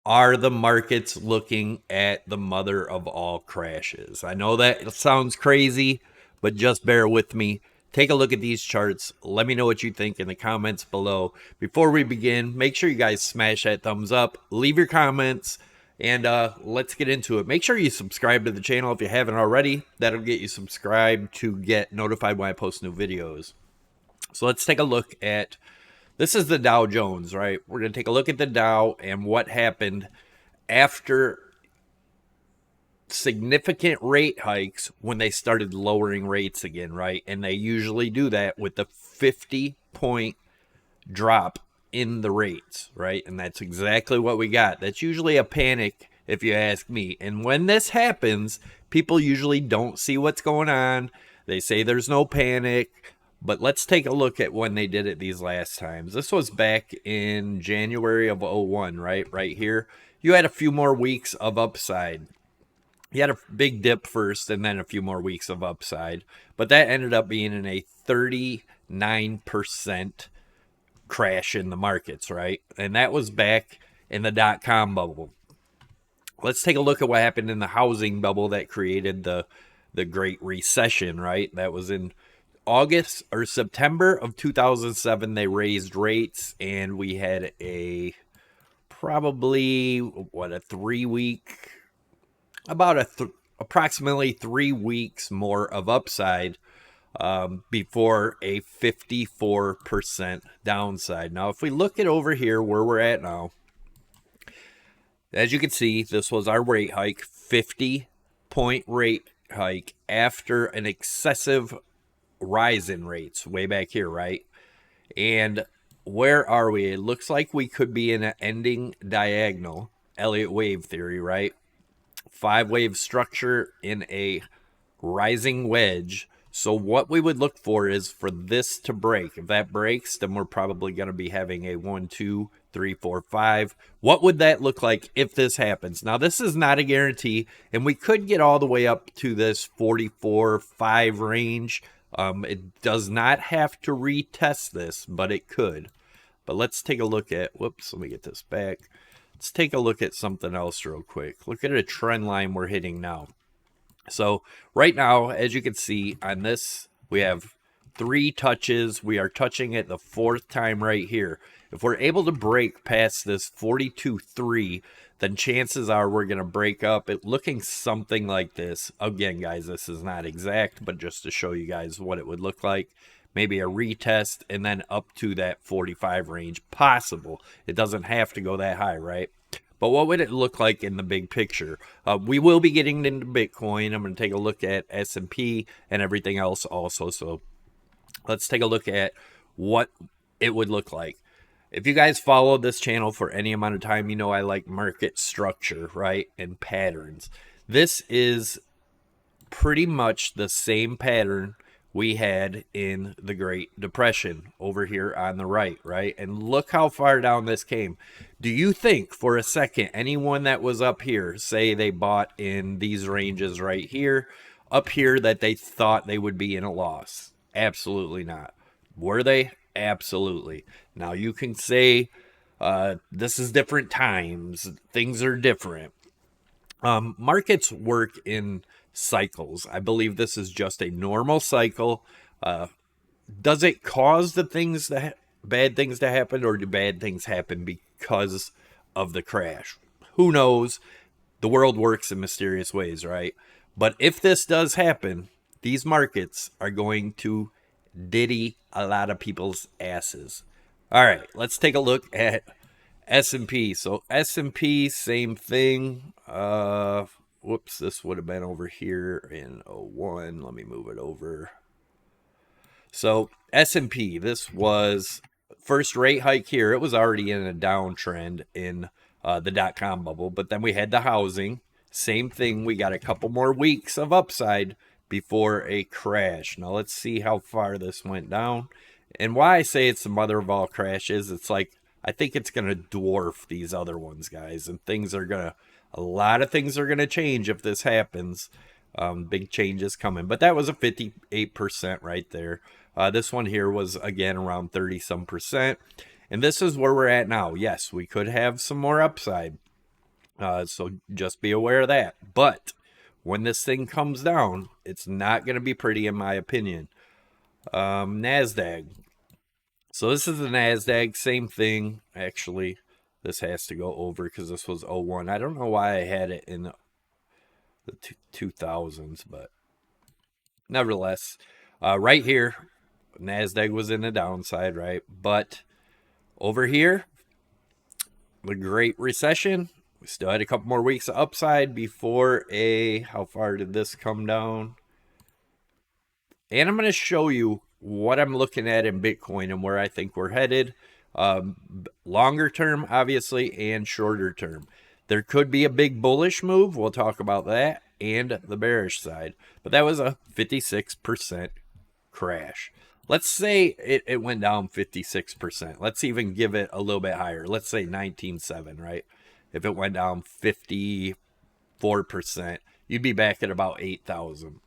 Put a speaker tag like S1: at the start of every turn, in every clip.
S1: Are the markets looking at the mother of all crashes? I know that sounds crazy, but just bear with me. Take a look at these charts. Let me know what you think in the comments below. Before we begin, make sure you guys smash that thumbs up, leave your comments, and let's get into it. Make sure you subscribe to the channel if you haven't already. That'll get you subscribed to get notified when I post new videos. So let's take a look at, this is the Dow Jones, right? We're going to take a look at the Dow and what happened after significant rate hikes when they started lowering rates again, right? And they usually do that with the 50-point drop in the rates, right? And that's exactly what we got. That's usually a panic, if you ask me. And when this happens, people usually don't see what's going on. They say there's no panic. But let's take a look at when they did it these last times. This was back in January of 01, right? Right here. You had a few more weeks of upside. You had a big dip first and then a few more weeks of upside. But that ended up being in a 39% crash in the markets, right? And that was back in the dot-com bubble. Let's take a look at what happened in the housing bubble that created the Great Recession, right? That was in August or September of 2007. They raised rates and we had a probably a 3 week, about approximately 3 weeks more of upside before a 54% downside. Now, if we look at over here where we're at now, as you can see, this was our rate hike, 50-point rate hike after an excessive rise in rates way back here, right? And where are we? It looks like we could be in an ending diagonal, Elliott wave theory, right? 5-wave structure in a rising wedge. So what we would look for is for this to break. If that breaks, then we're probably going to be having a 1, 2, 3, 4, 5. What would that look like if this happens? Now, this is not a guarantee, and we could get all the way up to this 44.5 range. It does not have to retest this, but it could. But let's take a look at, whoops, let me get this back. Let's take a look at something else real quick. Look at a trend line we're hitting now. So right now, as you can see on this, we have 3 touches. We are touching it the 4th time right here. If we're able to break past this 42.3, then chances are we're going to break up it looking something like this. Again, guys, this is not exact, but just to show you guys what it would look like. Maybe a retest and then up to that 45 range. Possible. It doesn't have to go that high, right? But what would it look like in the big picture? We will be getting into Bitcoin. I'm going to take a look at S&P and everything else also. So let's take a look at what it would look like. If you guys followed this channel for any amount of time, you know I like market structure, right? And patterns. This is pretty much the same pattern we had in the Great Depression over here on the right, right? And look how far down this came. Do you think for a second anyone that was up here, say they bought in these ranges right here, up here, that they thought they would be in a loss? Absolutely not. Were they? Absolutely. Now you can say this is different times. Things are different. Markets work in cycles. I believe this is just a normal cycle. Does it cause the things that bad things to happen, or do bad things happen because of the crash? Who knows? The world works in mysterious ways, right? But if this does happen, these markets are going to diddy a lot of people's asses. All right, let's take a look at S&P. So S&P, same thing. Whoops, this would have been over here in 01. Let me move it over. So S&P, this was first rate hike here. It was already in a downtrend in the dot-com bubble, but then we had the housing. Same thing. We got a couple more weeks of upside before a crash. Now let's see how far this went down. And why I say it's the mother of all crashes, it's like I think it's going to dwarf these other ones, guys. And a lot of things are going to change if this happens. Big changes coming. But that was a 58% right there. This one here was, again, around 30-some%. And this is where we're at now. Yes, we could have some more upside. So just be aware of that. But when this thing comes down, it's not going to be pretty, in my opinion. NASDAQ. So this is the NASDAQ, same thing. Actually, this has to go over because this was 01. I don't know why I had it in the 2000s, but nevertheless, right here, NASDAQ was in the downside, right? But over here, the Great Recession, we still had a couple more weeks of upside before how far did this come down? And I'm going to show you what I'm looking at in Bitcoin and where I think we're headed. Longer term, obviously, and shorter term. There could be a big bullish move. We'll talk about that and the bearish side. But that was a 56% crash. Let's say it went down 56%. Let's even give it a little bit higher. Let's say 19.7, right? If it went down 54%, you'd be back at about 8,000.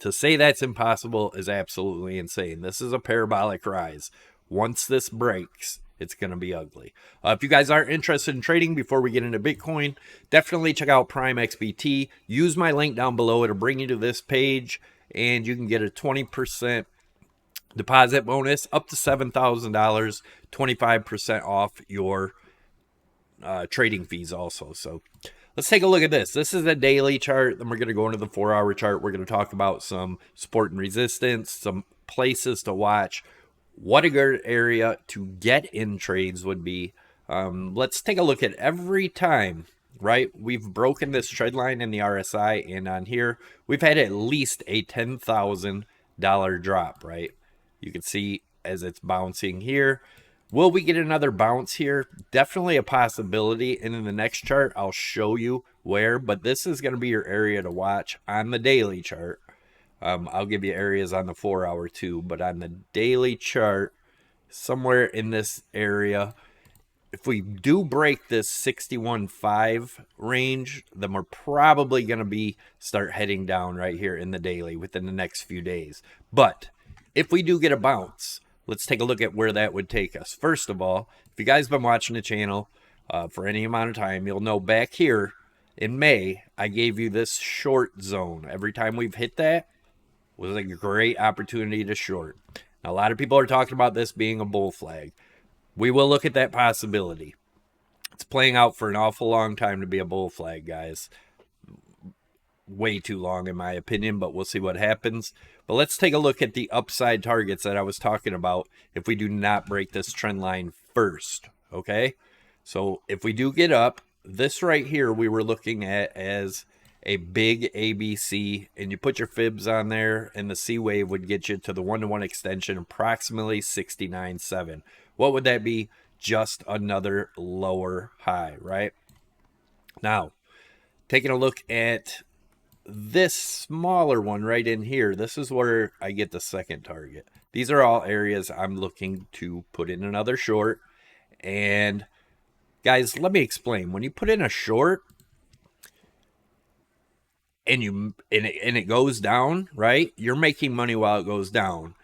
S1: To say that's impossible is absolutely insane. This is a parabolic rise. Once this breaks, it's going to be ugly. If you guys are interested in trading before we get into Bitcoin, definitely check out Prime XBT. Use my link down below. It'll bring you to this page, and you can get a 20% deposit bonus up to $7,000, 25% off your trading fees also. So let's take a look at this. This is a daily chart. Then we're going to go into the 4-hour chart. We're going to talk about some support and resistance, some places to watch, what a good area to get in trades would be. Let's take a look at every time, right? We've broken this trend line in the RSI, and on here, we've had at least a $10,000 drop, right? You can see as it's bouncing here. Will we get another bounce here? Definitely a possibility. And in the next chart, I'll show you where. But this is going to be your area to watch on the daily chart. I'll give you areas on the 4-hour too. But on the daily chart, somewhere in this area, if we do break this 61.5 range, then we're probably going to start heading down right here in the daily within the next few days. But if we do get a bounce, let's take a look at where that would take us. First of all, if you guys have been watching the channel for any amount of time, you'll know back here in May, I gave you this short zone. Every time we've hit that was a great opportunity to short. Now, a lot of people are talking about this being a bull flag. We will look at that possibility. It's playing out for an awful long time to be a bull flag, guys. Way too long in my opinion, but we'll see what happens. But let's take a look at the upside targets that I was talking about if we do not break this trend line first, okay? So if we do get up, this right here we were looking at as a big ABC, and you put your fibs on there, and the C wave would get you to the 1-to-1 extension approximately 69.7. What would that be? Just another lower high, right? Now, taking a look at this smaller one right in here, this is where I get the second target. These are all areas I'm looking to put in another short. And guys, let me explain. When you put in a short and it goes down, right? You're making money while it goes down.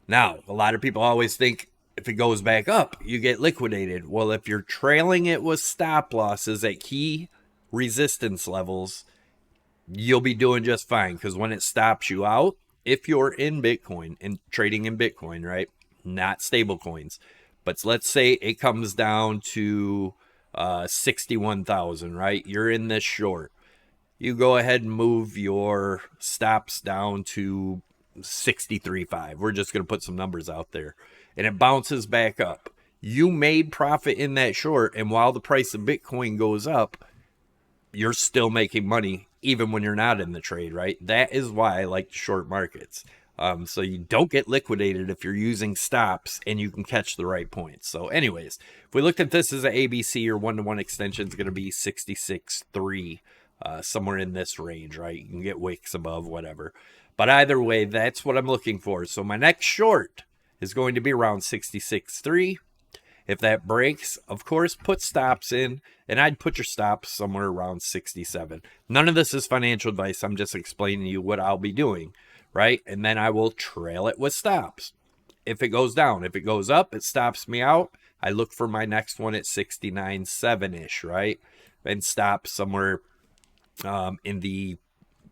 S1: Now, a lot of people always think if it goes back up, you get liquidated. Well, if you're trailing it with stop losses at key resistance levels, you'll be doing just fine, because when it stops you out, if you're in Bitcoin and trading in Bitcoin, right, not stable coins, but let's say it comes down to 61,000, right, you're in this short, you go ahead and move your stops down to 63.5. We're just going to put some numbers out there, and it bounces back up. You made profit in that short, and while the price of Bitcoin goes up, you're still making money even when you're not in the trade, right? That is why I like short markets. So you don't get liquidated if you're using stops, and you can catch the right points. So anyways, if we looked at this as an ABC, your 1-to-1 extension is going to be 66.3, somewhere in this range, right? You can get wicks above, whatever. But either way, that's what I'm looking for. So my next short is going to be around 66.3. If that breaks, of course, put stops in, and I'd put your stops somewhere around 67. None of this is financial advice. I'm just explaining to you what I'll be doing, right? And then I will trail it with stops. If it goes down, if it goes up, it stops me out. I look for my next one at 69.7-ish, right? And stop somewhere in the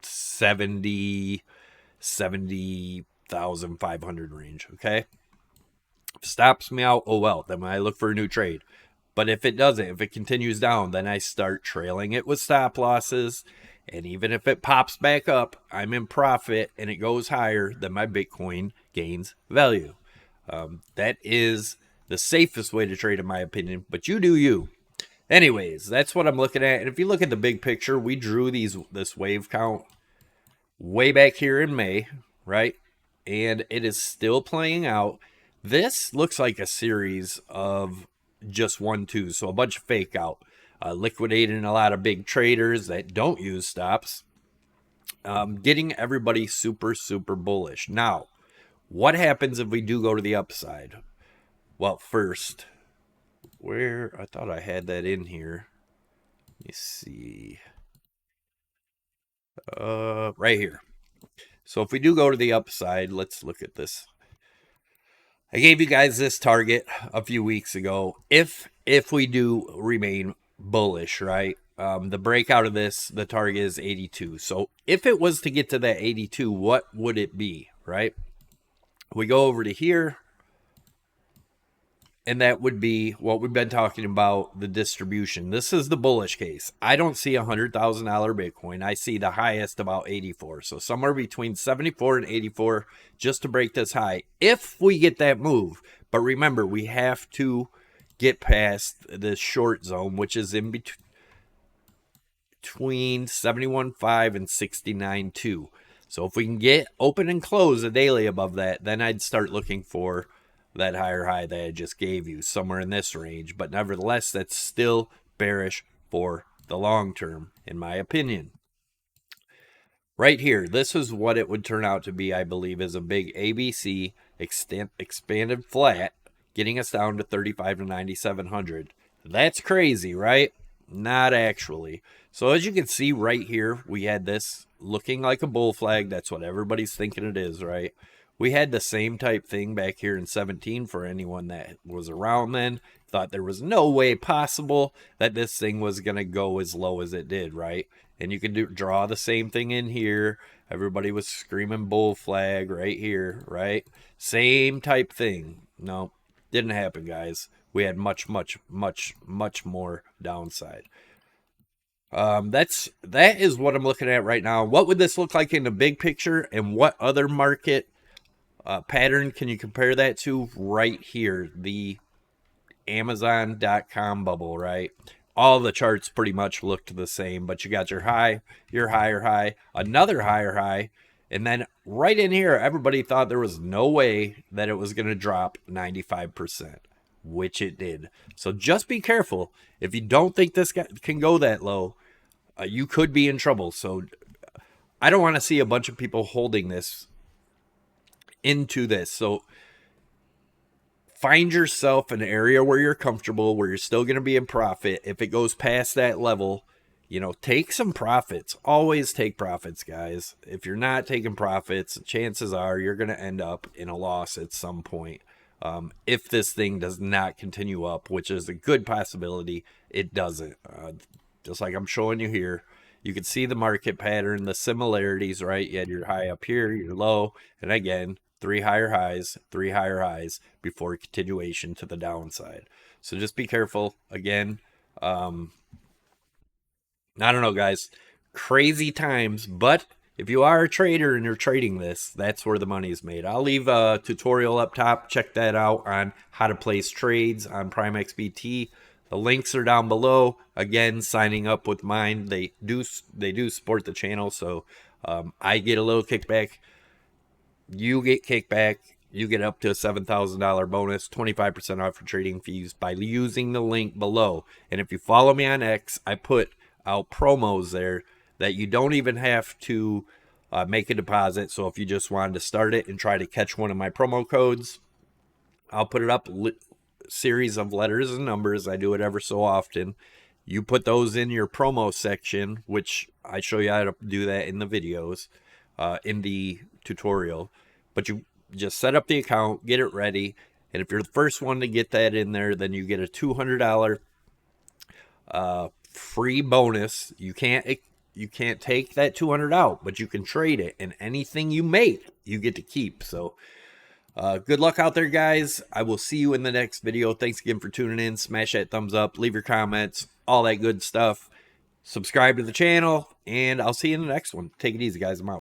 S1: 70,500 range, okay? If it stops me out, oh well, then I look for a new trade. But if it doesn't, if it continues down, then I start trailing it with stop losses. And even if it pops back up, I'm in profit and it goes higher, then my Bitcoin gains value. That is the safest way to trade, in my opinion. But you do you. Anyways, that's what I'm looking at. And if you look at the big picture, we drew this wave count way back here in May, right? And it is still playing out. This looks like a series of just 1-2, so a bunch of fake out, liquidating a lot of big traders that don't use stops, getting everybody super, super bullish. Now, what happens if we do go to the upside? Well, first, where I thought I had that in here. Let me see. Right here. So if we do go to the upside, let's look at this. I gave you guys this target a few weeks ago. If we do remain bullish, right? The breakout of this, the target is 82. So if it was to get to that 82, what would it be, right? We go over to here, and that would be what we've been talking about, the distribution. This is the bullish case. I don't see $100,000 Bitcoin. I see the highest about 84. So somewhere between 74 and 84 just to break this high. If we get that move, but remember, we have to get past this short zone, which is in between 71.5 and 69.2. So if we can get open and close a daily above that, then I'd start looking for that higher high that I just gave you, somewhere in this range. But nevertheless, that's still bearish for the long term, in my opinion. Right here, this is what it would turn out to be, I believe, is a big ABC expanded flat, getting us down to 35 to 9,700. That's crazy, right? Not actually. So as you can see right here, we had this looking like a bull flag. That's what everybody's thinking it is, right? We had the same type thing back here in 17 for anyone that was around then. Thought there was no way possible that this thing was going to go as low as it did, right? And you can draw the same thing in here. Everybody was screaming bull flag right here, right? Same type thing. No, didn't happen, guys. We had much more downside. That is what I'm looking at right now. What would this look like in the big picture, and what other market pattern can you compare that to? Right here, the Amazon.com bubble, right? All the charts pretty much looked the same, but you got your high, your higher high, another higher high, and then right in here, everybody thought there was no way that it was going to drop 95%, which it did. So just be careful. If you don't think this can go that low, you could be in trouble. So I don't want to see a bunch of people holding this into this. So find yourself an area where you're comfortable, where you're still going to be in profit. If it goes past that level, take some profits. Always take profits, guys. If you're not taking profits, chances are you're going to end up in a loss at some point. If this thing does not continue up, which is a good possibility, it doesn't. Just like I'm showing you here, you can see the market pattern, the similarities, right? You had your high up here, your low, and again, 3 higher highs before continuation to the downside. So just be careful. Again, I don't know, guys. Crazy times, but if you are a trader and you're trading this, that's where the money is made. I'll leave a tutorial up top. Check that out on how to place trades on Prime XBT. The links are down below. Again, signing up with mine, they do support the channel, so I get a little kickback. You get kickback. You get up to a $7,000 bonus, 25% off your trading fees by using the link below. And if you follow me on X, I put out promos there that you don't even have to make a deposit. So if you just wanted to start it and try to catch one of my promo codes, I'll put it up, series of letters and numbers. I do it ever so often. You put those in your promo section, which I show you how to do that in the videos, in the tutorial. But you just set up the account, get it ready, And if you're the first one to get that in there, then you get a $200 free bonus. You can't take that 200 out, but you can trade it, and anything you make you get to keep. So good luck out there, guys. I will see you in the next video. Thanks again for tuning in. Smash that thumbs up, leave your comments, all that good stuff. Subscribe to the channel, and I'll see you in the next one. Take it easy, guys. I'm out.